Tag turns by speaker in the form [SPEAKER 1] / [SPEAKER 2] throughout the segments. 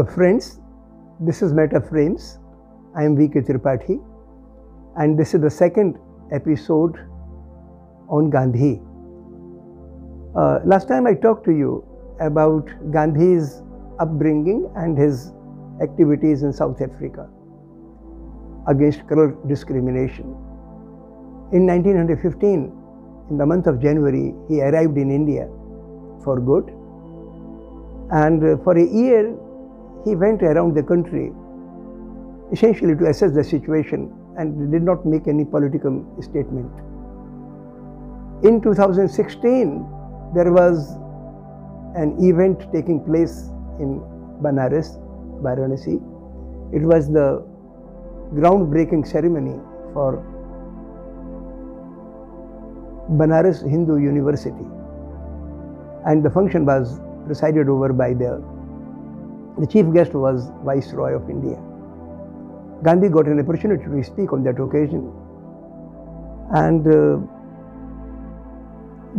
[SPEAKER 1] Friends, this is Meta Frames. I am V.K. Tripathi, and this is the second episode on Gandhi. Last time I talked to you about Gandhi's upbringing and his activities in South Africa against color discrimination. In 1915, in the month of January, he arrived in India for good, and for a year he went around the country essentially to assess the situation and did not make any political statement. In 2016, there was an event taking place in Banaras, Varanasi. It was the groundbreaking ceremony for Banaras Hindu University, and the function was presided over by the chief guest was Viceroy of India. Gandhi got an opportunity to speak on that occasion, and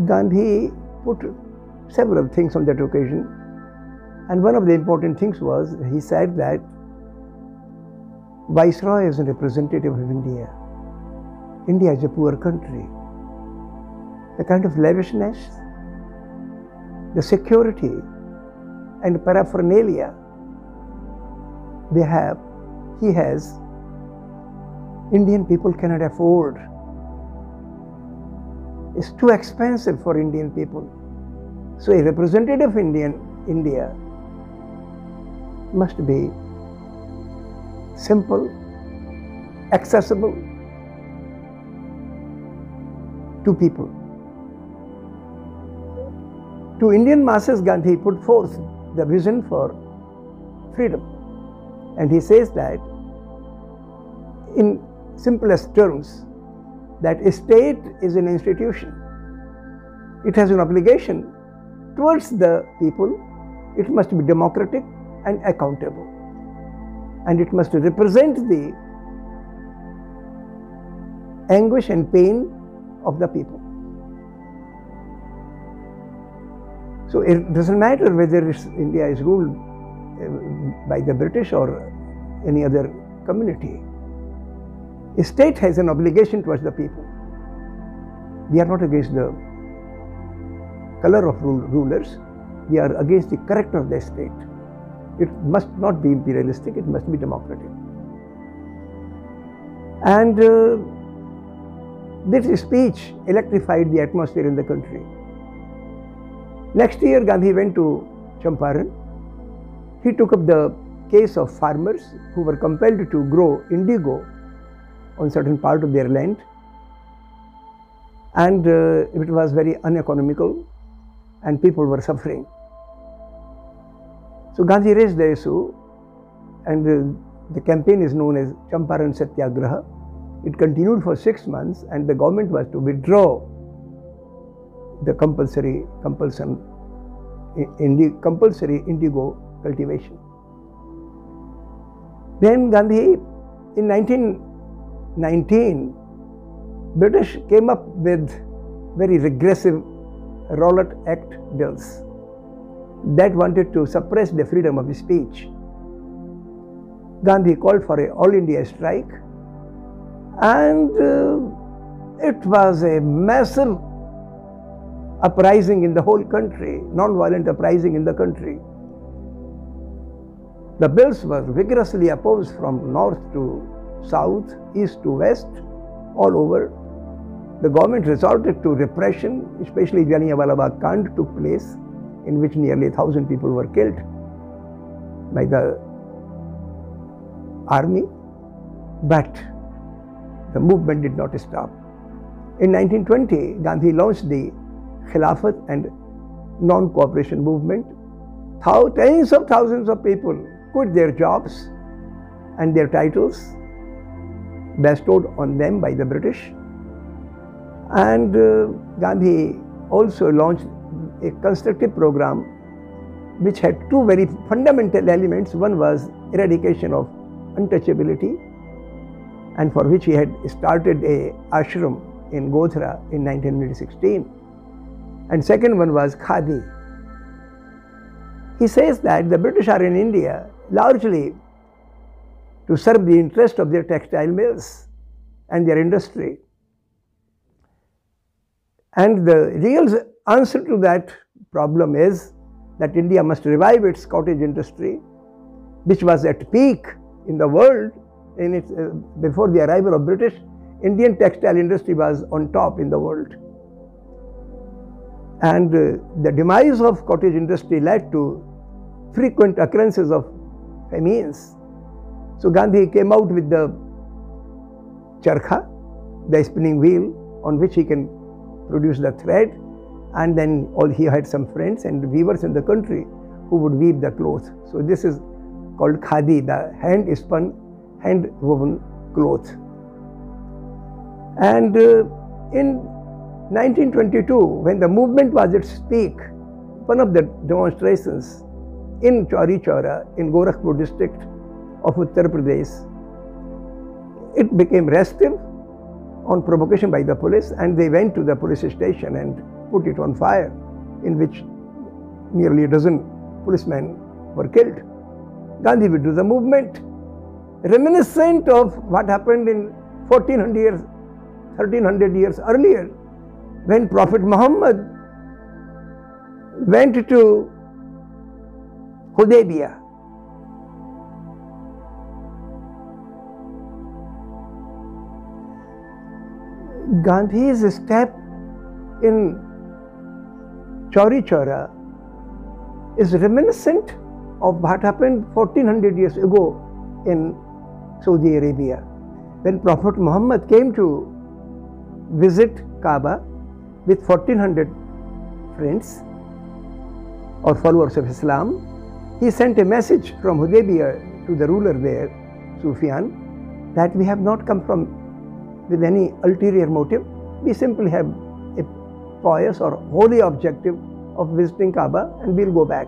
[SPEAKER 1] Gandhi put several things on that occasion, and one of the important things was he said that Viceroy is a representative of India. India is a poor country. The kind of lavishness, the security and paraphernalia he has, Indian people cannot afford. It's too expensive for Indian people. So a representative of India must be simple, accessible to people. To Indian masses, Gandhi put forth the vision for freedom. And he says that, in simplest terms, that a state is an institution. It has an obligation towards the people. It must be democratic and accountable. And it must represent the anguish and pain of the people. So it doesn't matter whether India is ruled by the British or any other community. A state has an obligation towards the people. We are not against the color of rulers. We are against the character of the state. It must not be imperialistic. It must be democratic. And this speech electrified the atmosphere in the country. Next year, Gandhi went to Champaran. He took up the case of farmers who were compelled to grow indigo on certain part of their land, and it was very uneconomical and people were suffering. So Gandhi raised the issue, and the campaign is known as Champaran Satyagraha. It continued for 6 months, and the government was to withdraw the compulsory indigo cultivation. Then Gandhi, in 1919, British came up with very regressive Rowlatt Act bills that wanted to suppress the freedom of speech. Gandhi called for an all India strike, and it was a massive uprising in the whole country, non-violent uprising in the country. The bills were vigorously opposed from north to south, east to west, all over. The government resorted to repression, especially Jallianwala Bagh Kand took place, in which nearly 1,000 people were killed by the army, but the movement did not stop. In 1920, Gandhi launched the Khilafat and non-cooperation movement. Tens of thousands of people quit their jobs and their titles bestowed on them by the British. And Gandhi also launched a constructive program which had two very fundamental elements. One was eradication of untouchability, and for which he had started a ashram in Godhra in 1916. And second one was Khadi. He says that the British are in India largely to serve the interest of their textile mills and their industry. And the real answer to that problem is that India must revive its cottage industry, which was at peak in the world. In its, before the arrival of British, Indian textile industry was on top in the world. And the demise of cottage industry led to frequent occurrences of famines. So Gandhi came out with the charkha, the spinning wheel on which he can produce the thread, and then he had some friends and weavers in the country who would weave the cloth. So this is called khadi, the hand-spun, hand-woven cloth. And in 1922, when the movement was at its peak, one of the demonstrations in Chauri Chaura in Gorakhpur district of Uttar Pradesh, it became restive on provocation by the police, and they went to the police station and put it on fire, in which nearly a dozen policemen were killed. Gandhi withdrew the movement, reminiscent of what happened in 1300 years earlier, when Prophet Muhammad went to Hudaybiyah. Gandhi's step in Chauri Chaura is reminiscent of what happened 1400 years ago in Saudi Arabia, when Prophet Muhammad came to visit Kaaba with 1400 friends or followers of Islam. He sent a message from Hudaybiyah to the ruler there, Sufyan, that we have not come with any ulterior motive. We simply have a pious or holy objective of visiting Kaaba, and we'll go back.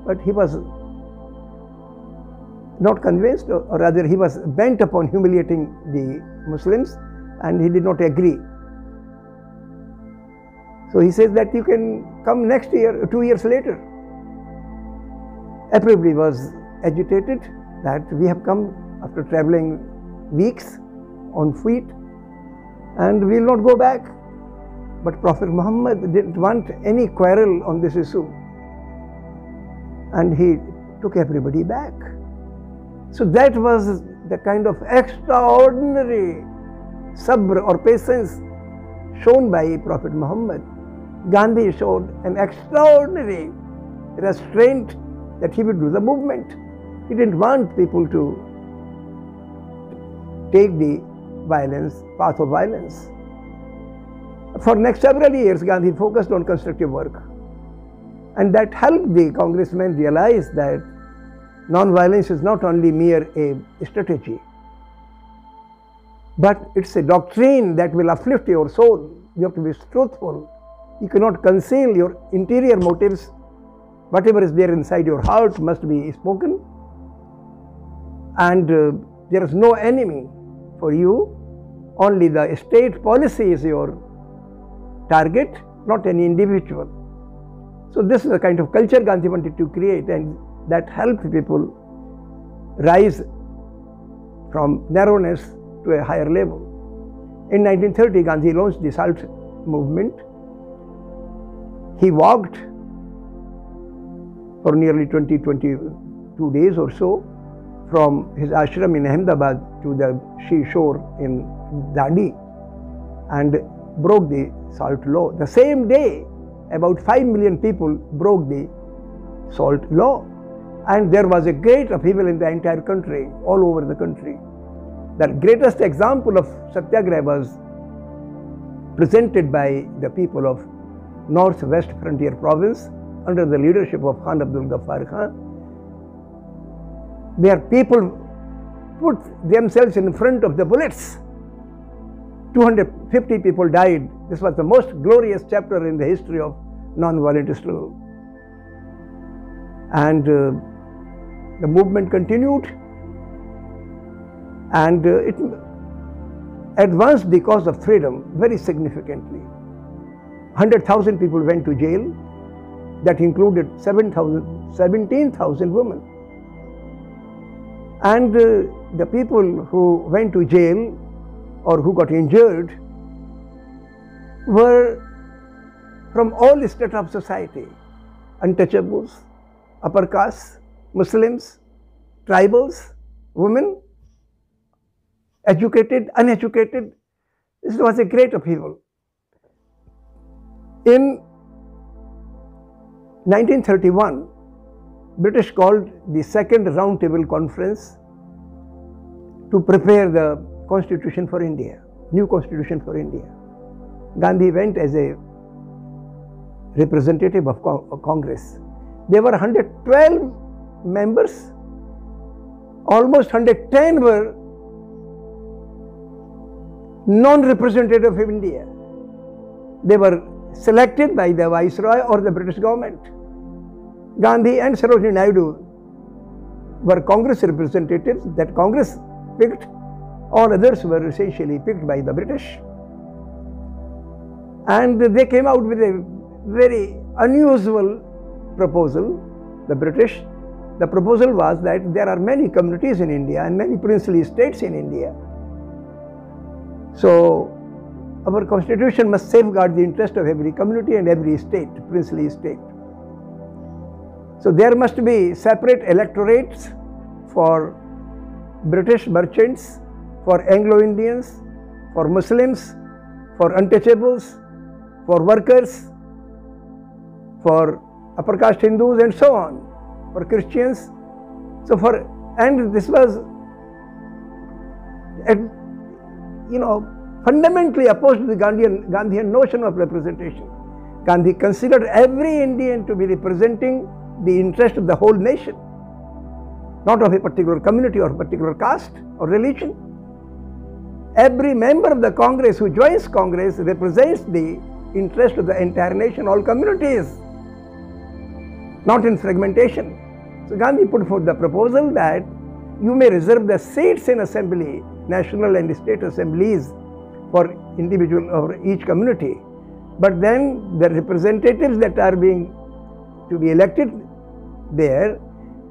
[SPEAKER 1] But he was not convinced, or rather he was bent upon humiliating the Muslims, and he did not agree. So he says that you can come next year, 2 years later. Everybody was agitated that we have come after traveling weeks on feet, and we will not go back. But Prophet Muhammad didn't want any quarrel on this issue, and he took everybody back. So that was the kind of extraordinary sabr or patience shown by Prophet Muhammad. Gandhi showed an extraordinary restraint that he would do the movement. He didn't want people to take the path of violence. For next several years, Gandhi focused on constructive work, and that helped the congressmen realize that non-violence is not only mere a strategy, but it's a doctrine that will uplift your soul. You have to be truthful. You cannot conceal your interior motives. Whatever is there inside your heart must be spoken, and there is no enemy for you. Only the state policy is your target, not any individual. So this is the kind of culture Gandhi wanted to create, and that helped people rise from narrowness to a higher level. In 1930, Gandhi launched the SALT movement. He walked for nearly 22 days or so from his ashram in Ahmedabad to the seashore in Dandi and broke the salt law. The same day, about 5 million people broke the salt law, and there was a great upheaval in the entire country, all over the country. The greatest example of Satyagraha was presented by the people of Northwest Frontier Province under the leadership of Khan Abdul Ghaffar Khan, where people put themselves in front of the bullets. 250 people died. This was the most glorious chapter in the history of non-violent struggle. And the movement continued, and it advanced the cause of freedom very significantly. 100,000 people went to jail. That included 17,000 women. And the people who went to jail or who got injured were from all strata of society: untouchables, upper castes, Muslims, tribals, women, educated, uneducated. This was a great upheaval. In 1931, British called the second roundtable conference to prepare the constitution for India, new constitution for India. Gandhi went as a representative of Congress. There were 112 members, almost 110 were non-representative of India. They were selected by the Viceroy or the British government. Gandhi and Sarojini Naidu were Congress representatives that Congress picked. All others were essentially picked by the British. And they came out with a very unusual proposal, the British. The proposal was that there are many communities in India and many princely states in India. So our constitution must safeguard the interest of every community and every state, princely state. So there must be separate electorates for British merchants, for Anglo-Indians, for Muslims, for untouchables, for workers, for upper caste Hindus and so on, for Christians. And this was, fundamentally opposed to the Gandhian notion of representation. Gandhi considered every Indian to be representing the interest of the whole nation, not of a particular community or particular caste or religion. Every member of the Congress who joins Congress represents the interest of the entire nation, all communities, not in fragmentation. So Gandhi put forth the proposal that you may reserve the seats in assembly, national and state assemblies, for individual or each community, but then the representatives that are to be elected there,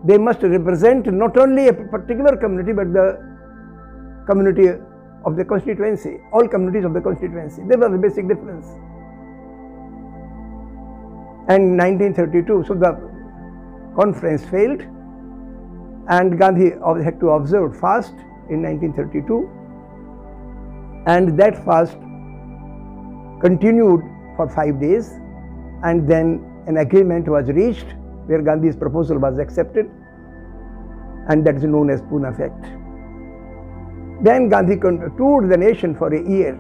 [SPEAKER 1] they must represent not only a particular community but the community of the constituency, all communities of the constituency. That was the basic difference. And 1932, so the conference failed and Gandhi had to observe fast in 1932, and that fast continued for 5 days, and then an agreement was reached where Gandhi's proposal was accepted, and that is known as Pune Effect. Then Gandhi toured the nation for a year,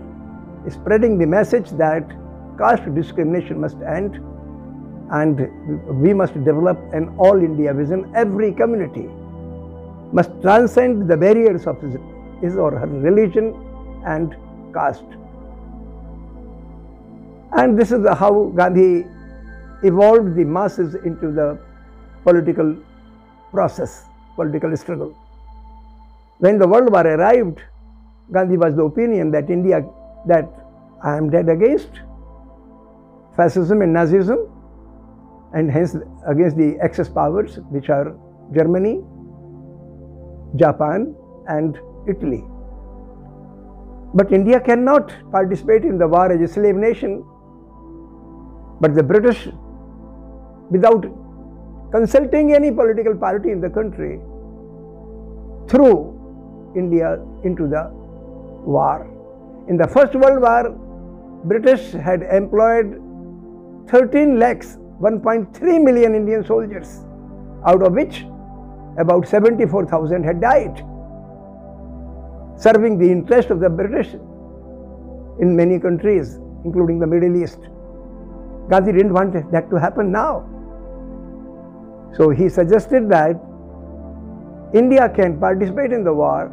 [SPEAKER 1] spreading the message that caste discrimination must end and we must develop an all-India vision. Every community must transcend the barriers of his or her religion and caste. And this is how Gandhi evolved the masses into the political process, political struggle. When the World War arrived, Gandhi was the opinion that I am dead against fascism and Nazism, and hence against the Axis powers, which are Germany, Japan and Italy. But India cannot participate in the war as a slave nation. But the British, without consulting any political party in the country, threw India into the war. In the First World War, British had employed 13 lakhs, 1.3 million Indian soldiers, out of which about 74,000 had died, serving the interest of the British in many countries, including the Middle East. Gandhi didn't want that to happen now. So he suggested that India can participate in the war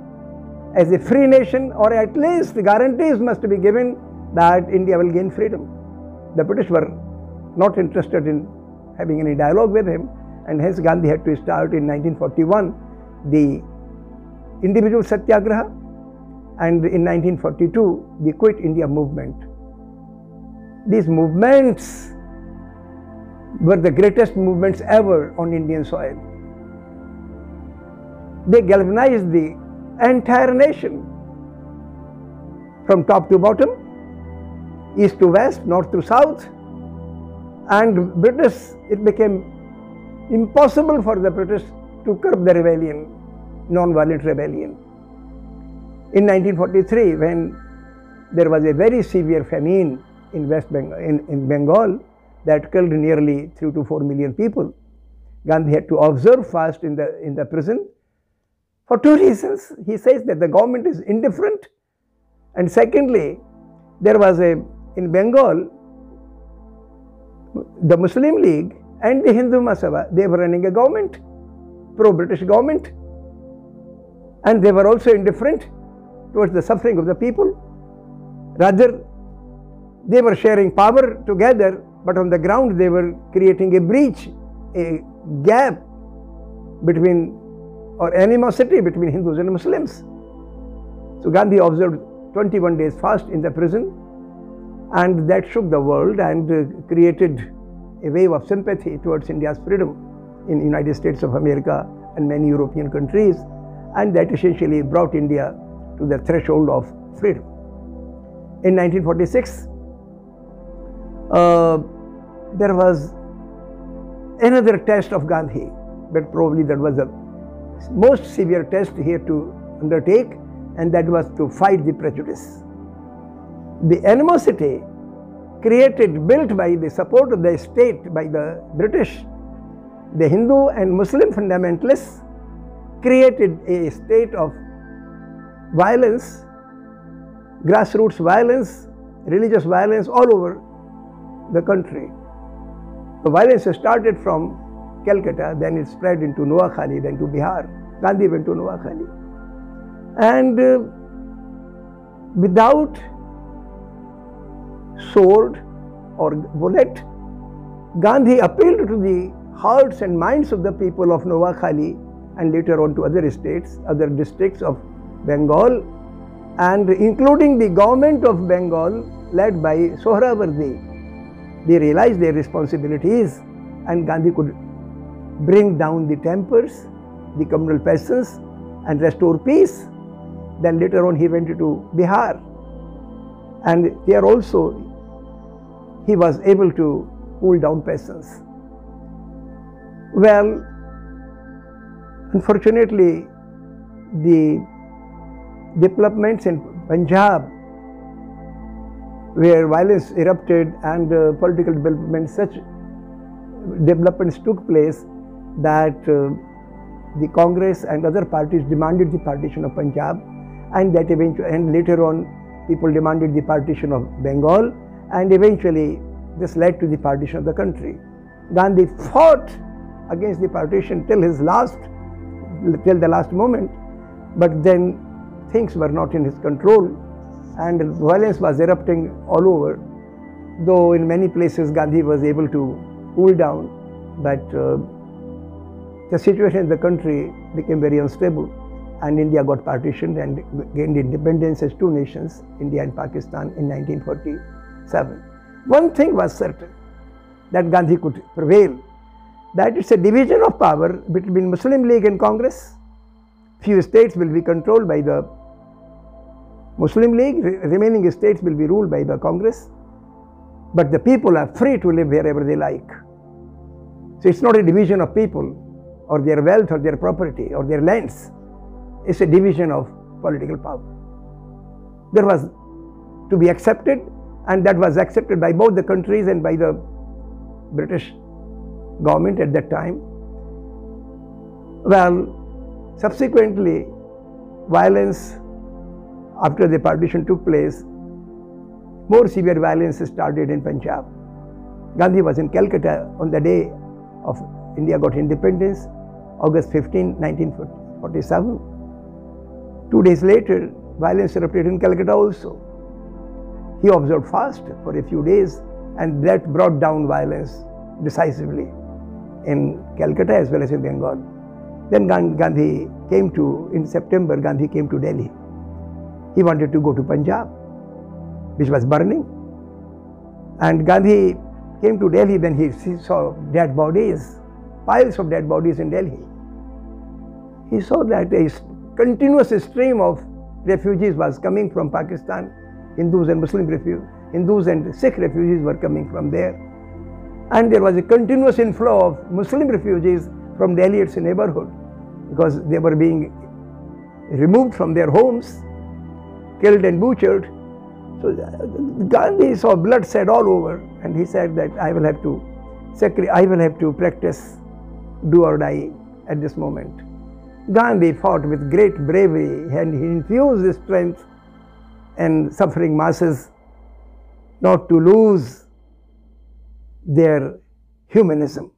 [SPEAKER 1] as a free nation, or at least the guarantees must be given that India will gain freedom. The British were not interested in having any dialogue with him, and hence Gandhi had to start in 1941 the individual satyagraha, and in 1942 the Quit India movement. These movements were the greatest movements ever on Indian soil. They galvanized the entire nation from top to bottom, east to west, north to south. And British, it became impossible for the British to curb the rebellion, non-violent rebellion. In 1943, when there was a very severe famine in West Bengal, in Bengal, that killed nearly 3 to 4 million people, Gandhi had to observe fast in the prison for two reasons. He says that the government is indifferent, and secondly, there was in Bengal, the Muslim League and the Hindu Mahasabha, they were running a government, pro-British government, and they were also indifferent towards the suffering of the people. Rather, they were sharing power together, but on the ground they were creating a breach, a gap between, or animosity between Hindus and Muslims. So Gandhi observed 21 days fast in the prison, and that shook the world and created a wave of sympathy towards India's freedom in the United States of America and many European countries, and that essentially brought India to the threshold of freedom. In 1946, there was another test of Gandhi, but probably that was the most severe test he had to undertake, and that was to fight the prejudice. The animosity built by the support of the state by the British, the Hindu and Muslim fundamentalists created a state of violence, grassroots violence, religious violence all over the country. The violence started from Calcutta, then it spread into Noakhali, then to Bihar. Gandhi went to Noakhali. And without sword or bullet, Gandhi appealed to the hearts and minds of the people of Noakhali and later on to other states, other districts of Bengal, and including the government of Bengal led by Sohrawardi. They realized their responsibilities, and Gandhi could bring down the tempers, the communal passions, and restore peace. Then later on he went to Bihar, and there also he was able to cool down passions. Well, unfortunately, the developments in Punjab, where violence erupted and political development, such developments took place that the Congress and other parties demanded the partition of Punjab, and that eventually, and later on people demanded the partition of Bengal, and eventually this led to the partition of the country. Gandhi fought against the partition till the last moment, but then things were not in his control and violence was erupting all over. Though in many places Gandhi was able to cool down, but the situation in the country became very unstable, and India got partitioned and gained independence as two nations, India and Pakistan, in 1947. One thing was certain, that Gandhi could prevail, that it's a division of power between Muslim League and Congress. Few states will be controlled by the Muslim League, remaining states will be ruled by the Congress, but the people are free to live wherever they like. So it's not a division of people or their wealth or their property or their lands. It's a division of political power. There was to be accepted, and that was accepted by both the countries and by the British government at that time. Well, subsequently, violence after the partition took place, more severe violence started in Punjab. Gandhi was in Calcutta on the day of India got independence, August 15, 1947. 2 days later, violence erupted in Calcutta also. He observed fast for a few days, and that brought down violence decisively in Calcutta as well as in Bengal. Then Gandhi came to, in September, Gandhi came to Delhi. He wanted to go to Punjab, which was burning. And Gandhi came to Delhi, then he saw dead bodies, piles of dead bodies in Delhi. he saw that a continuous stream of refugees was coming from Pakistan. Hindus and Muslim refugees, Hindus and Sikh refugees were coming from there. And there was a continuous inflow of Muslim refugees from Delhi, its neighborhood, because they were being removed from their homes, killed and butchered. So Gandhi saw bloodshed all over, and he said that I will have to practice do or die at this moment. Gandhi fought with great bravery, and he infused strength in suffering masses not to lose their humanism.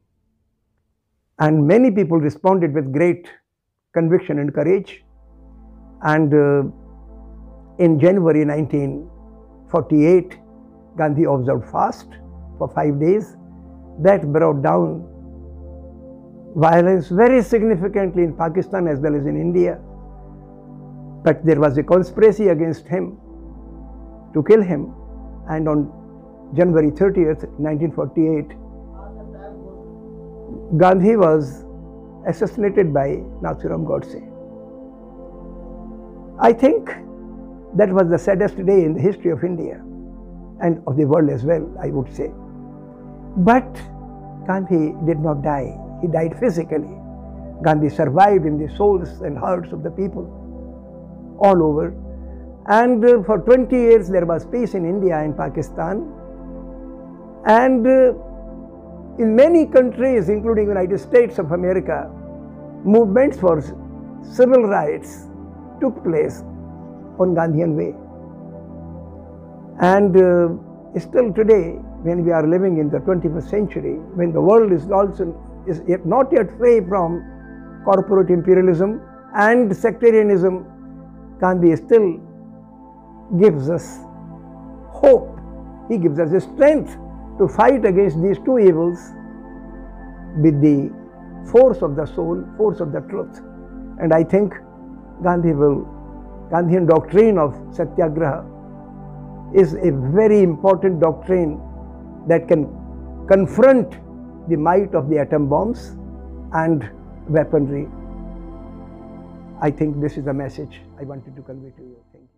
[SPEAKER 1] And many people responded with great conviction and courage. And in January 1948, Gandhi observed fast for 5 days. That brought down violence very significantly in Pakistan as well as in India. But there was a conspiracy against him to kill him, and on January 30th, 1948, Gandhi was assassinated by Nathuram Godse. I think that was the saddest day in the history of India and of the world as well, I would say. But Gandhi did not die. He died physically. Gandhi survived in the souls and hearts of the people all over. And for 20 years there was peace in India and Pakistan. And in many countries, including United States of America, movements for civil rights took place on Gandhian way. And still today, when we are living in the 21st century, when the world is not yet free from corporate imperialism and sectarianism, Gandhi still gives us hope. He gives us the strength to fight against these two evils with the force of the soul, force of the truth. And I think Gandhian doctrine of Satyagraha is a very important doctrine that can confront the might of the atom bombs and weaponry. I think this is the message I wanted to convey to you. Thank you.